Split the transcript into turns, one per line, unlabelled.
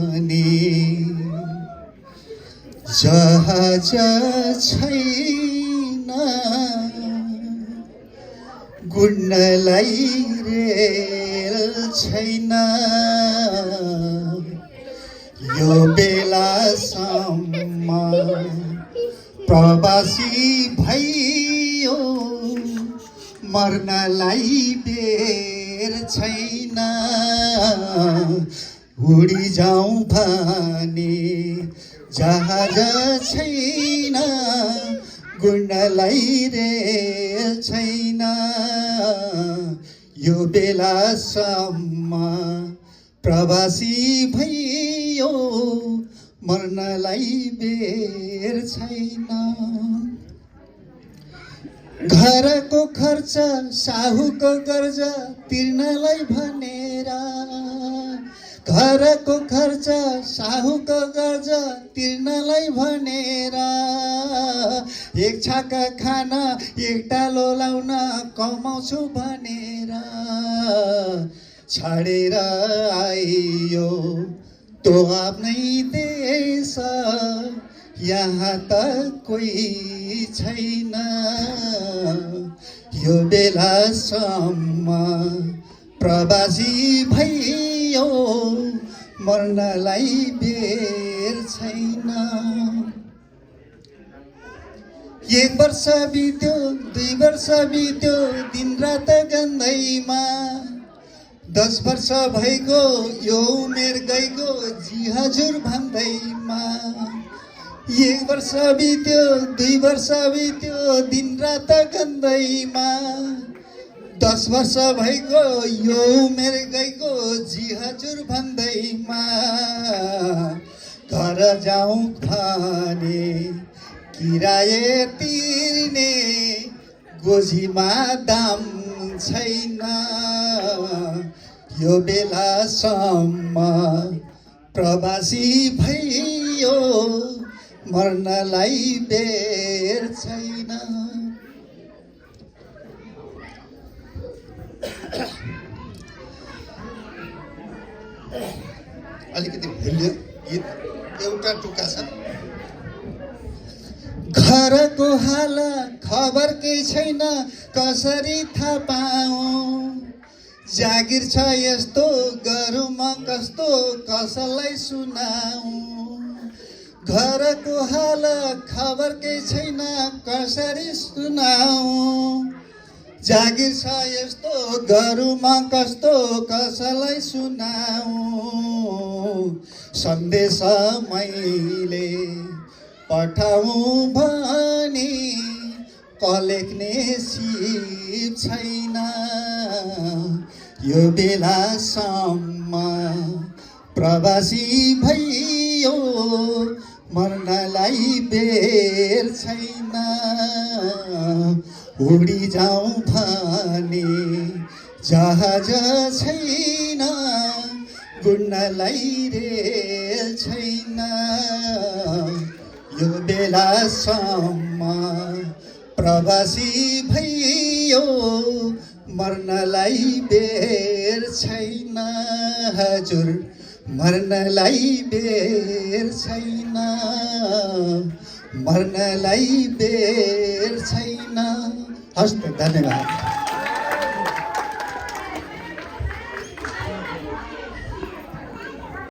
भने जहाज छैन गुड्नलाई रेल छैन यो बेलासम्म प्रवासी भइयो मर्नलाई बेर छैन उडी जाउँ भने जहाज छैन गुड्नलाई रेल छैन यो बेलासम्म प्रवासी भइयो मर्नलाई बेर छैन घरको खर्च साहुको कर्ज तिर्नलाई भनेर घरको खर्च साहुको कर्ज तिर्नलाई भनेर एक छाका खान एक टालो लाउन कमाउँछु भनेर छाडेर आइयो तो आफ्नै देश यहाँ त कोही छैन यो बेलासम्म प्रवासी भइयो मर्नलाई बेर छैन 1 वर्ष बित्यो 2 वर्ष बित्यो दिन रात गन्दैमा 10 वर्ष भइगयो यो उमेर गइगयो जी हजुर भन्दैमा 1 वर्ष बित्यो 2 वर्ष बित्यो दिन रात गन्दैमा 10 वर्ष भइगयो यो उमेर गइगयो जी हजुर भन्दैमा घर जाउँ भने किराय तिर्ने गोजीमा दाम छैन यो बेलासम्म प्रवासी भइयो मर्नलाई बेर छैन अलिकति भुल्यो गीत एउटा टुक्का छ घरको हाल खबर केही छैन कसरी थाहा पाऊँ जागिर छ यस्तो गरौँ म कस्तो कसलाई सुनाऊँ घरको हाल खबर केही छैन कसरी सुनाऊँ जागिर छ यस्तो गरौँ म कस्तो कसलाई सुनाऊँ सन्देश मैले पठाऊँ भने लेख्ने सिप छैन यो बेलासम्म प्रवासी भइयो मर्नलाई बेर छैन उडी जाउँ भने जहाज छैन गुड्नलाई रेल छैन यो बेलासम्म प्रवासी भइयो मर्नलाई बेर छैन हजुर मर्नलाई बेर छैन मर्नलाई बेर छैन हस्त धन्यवाद